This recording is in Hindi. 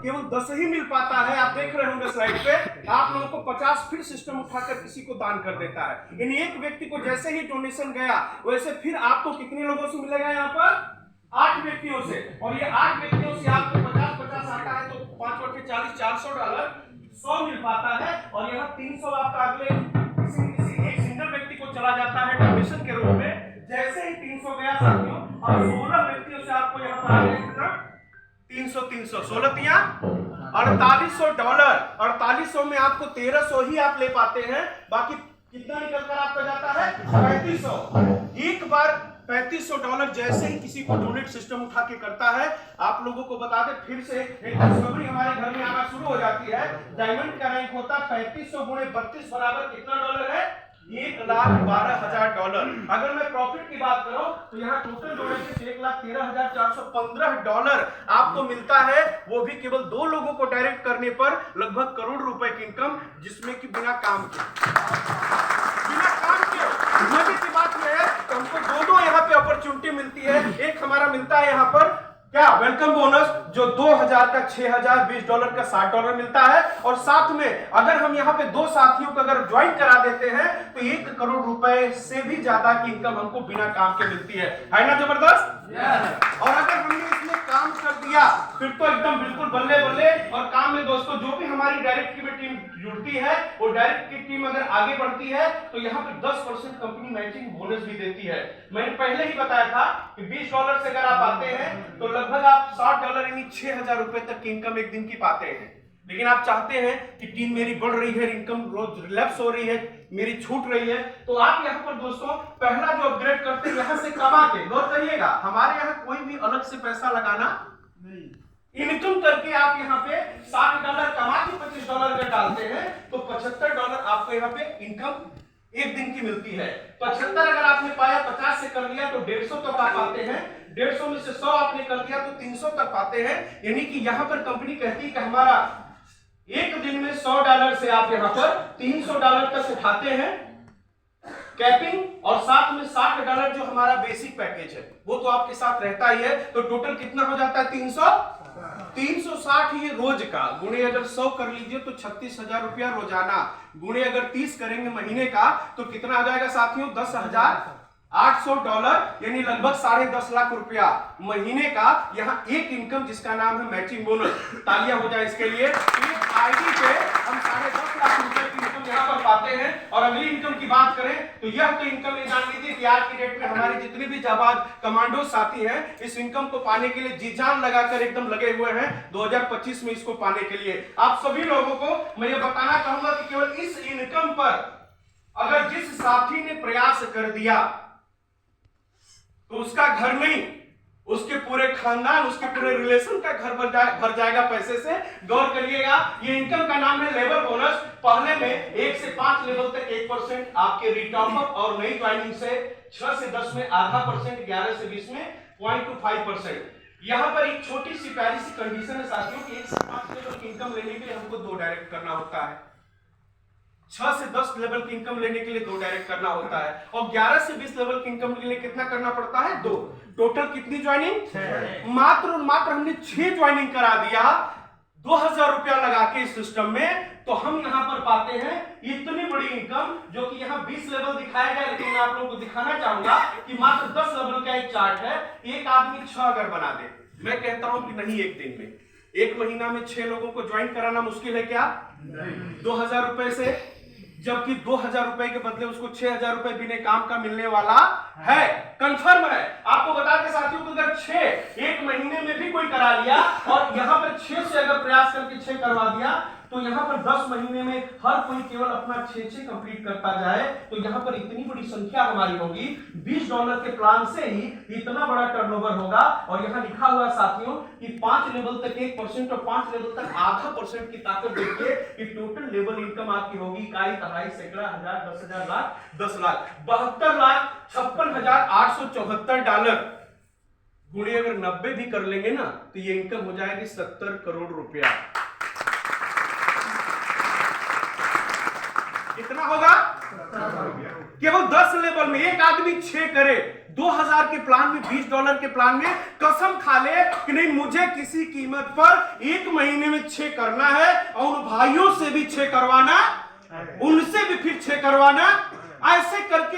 केवल 10 ही मिल पाता है। आप देख रहे होंगे स्लाइड पे, आप लोगों को 50 फिर सिस्टम उठाकर किसी को दान कर देता है। इन एक व्यक्ति को जैसे ही डोनेशन गया वैसे फिर आपको कितने लोगों से मिलेगा? यहाँ पर 8 व्यक्तियों से, और ये 8 व्यक्तियों से आपको 50-50 आता है तो 5 बटे 40 $400 100 मिल पाता है। और यहाँ 300 आपका अगले किसी एक सिंगल व्यक्ति को चला जाता है डोनेशन के रूप में। जैसे ही 300 गया साथियों, और 16 व्यक्तियों से आपको यहाँ पर आ गया 300 16 तिया $4800। 4800 में आपको 1300 ही आप ले पाते हैं, बाकी कितना निकल कर आपका जाता है? 3500। एक बार $3500 जैसे ही किसी को डोनेट सिस्टम उठा के करता है, आप लोगों को बता दें फिर से एक खुशखबरी हमारे घर में आना शुरू हो जाती है। डायमंड का रैंक होता है 3500 गुणे 32 बराबर कितना डॉलर है? $1,12,000। अगर मैं प्रॉफिट की बात करूं तो यहाँ टोटल डोनेशन $1,13,415 आपको मिलता है, वो भी केवल 2 लोगों को डायरेक्ट करने पर लगभग करोड़ रुपए की इनकम, जिसमें कि बिना काम के मजे की बात यह है कि हमको दो यहाँ पे अपॉर्चुनिटी मिलती है। एक हमारा मिलता है यहाँ पर क्या वेलकम बोनस, जो 2000 का $6,000, $20 का $60 मिलता है। और साथ में अगर हम यहाँ पे 2 साथियों को अगर ज्वाइन करा देते हैं तो 1 करोड़ रुपए से भी ज्यादा की इनकम हमको बिना काम के मिलती है ना? जबरदस्त। और अगर हमने इसमें काम कर दिया फिर तो एकदम बिल्कुल बल्ले बल्ले। और काम में दोस्तों जो भी हमारी डायरेक्ट की टीम जुड़ती है, वो डायरेक्ट की टीम अगर आगे बढ़ती है तो यहाँ पे 10% कंपनी मैचिंग बोनस भी देती है। मैंने पहले ही बताया था कि $20 से अगर आप आते हैं तो लगभग आप $60 यानी 6,000 रुपए तक की इनकम एक दिन की पाते हैं। लेकिन आप चाहते हैं कि टीम मेरी बढ़ रही है, इनकम रोज रिलैप्स हो रही है, मेरी छूट रही है, तो आप यहाँ पर दोस्तों पहला जो अपग्रेड करते हैं यहाँ से कमा के, गौर करिएगा हमारे यहाँ कोई भी अलग से पैसा लगाना नहीं, इनकम करके आप यहाँ पे $60 कमा के $25 अगर डालते हैं तो $75 आपको यहाँ पे इनकम एक दिन की मिलती है। 75 अगर आपने पाया, 50 से कर लिया तो 150 तक आप पाते हैं, 150 में से 100 आपने कर लिया तो 300 तक पाते हैं। यानी कि यहाँ पर कंपनी कहती है कि हमारा एक दिन में $100 से आप यहाँ पर $300 तक उठाते हैं कैपिंग, और साथ में $60 जो हमारा बेसिक पैकेज है वो तो आपके साथ रहता ही है। तो टोटल कितना हो जाता है? 360 ये रोज का, गुणे अगर 100 कर लीजिए तो 36,000 रुपया रोजाना, गुणे अगर 30 करेंगे महीने का तो कितना आ जाएगा साथियों? $10,800 यानी लगभग 10.5 लाख रुपया महीने का। यहाँ एक इनकम जिसका नाम है मैचिंग बोनस, तालियां हो जाए इसके लिए। एक आईडी पे हम 10.5 लाख रुपए की इनकम यहाँ पर पाते हैं। और अगली इनकम की बात करें तो यह तो इनकम ये जान लीजिए कि आज की डेट में हमारे जितने भी जाबाज कमांडो साथी हैं इस इनकम को पाने के लिए जी जान लगाकर एकदम लगे हुए हैं 2025 में इसको पाने के लिए। आप सभी लोगों को मैं ये बताना चाहूंगा कि केवल इस इनकम पर अगर जिस साथी ने प्रयास कर दिया तो उसका घर नहीं, उसके पूरे खानदान, उसके पूरे रिलेशन का घर भर जाएगा पैसे से। गौर करिएगा, ये इनकम का नाम है लेबर बोनस। पहले में 1 से 5 लेवल तक 1% आपके रिटर्न अप, और नई ज्वाइनिंग से 6 से 10 में ½ %, 11 से 20 में 0.25%। यहाँ पर एक छोटी सी प्यारी सी कंडीशन है साथियों कि 1 से 5 लेवल की इनकम लेने के लिए हमको 2 डायरेक्ट करना होता है, 6 से 10 लेवल की इनकम लेने के लिए 2 डायरेक्ट करना होता है, और 11 से 20 लेवल की इनकम के लिए कितना करना पड़ता है? 2। टोटल कितनी ज्वाइनिंग? मात्र और मात्र हमने 6 ज्वाइनिंग करा दिया 2,000 रुपया लगा के इस सिस्टम में, तो हम यहाँ पर पाते हैं इतनी बड़ी इनकम, जो कि यहाँ 20 लेवल दिखाया गया, लेकिन मैं आप लोगों को दिखाना चाहूंगा कि मात्र 10 लेवल का एक चार्ट है। एक आदमी 6 अगर बना दे, मैं कहता हूं कि नहीं, एक दिन में, एक महीना में 6 लोगों को ज्वाइन कराना मुश्किल है क्या? 2,000 रुपए से, जबकि 2,000 रुपए के बदले उसको 6,000 रुपए बिना काम का मिलने वाला है, कंफर्म है। आपको बता दें साथियों को, अगर 6 एक महीने में भी कोई करा लिया और यहाँ पर 6 से अगर प्रयास करके 6 करवा दिया तो यहाँ पर 10 महीने में हर कोई केवल अपना 6 कंप्लीट करता जाए तो यहाँ पर इतनी बड़ी संख्या हमारी होगी। $20 के प्लान से ही इतना बड़ा टर्नओवर होगा। और यहाँ लिखा हुआ साथियों कि 5 लेवल तक 1% और 5 लेवल तक ½ % की ताकत देखिए कि टोटल लेवल इनकम आपकी होगी इकाई, दहाई, सैकड़ा, हजार, 10,000, लाख, 10 लाख, $72,56,874 गुणे अगर 90 भी कर लेंगे ना तो ये इनकम हो जाएगी 70 करोड़ रुपया। कितना होगा? केवल 10 लेवल में एक आदमी 6 करे, 2000 के प्लान में, $20 के प्लान में कसम खा ले कि नहीं मुझे किसी कीमत पर 1 महीने में 6 करना है, और उन भाइयों से भी 6 करवाना, उनसे भी फिर 6 करवाना, ऐसे करके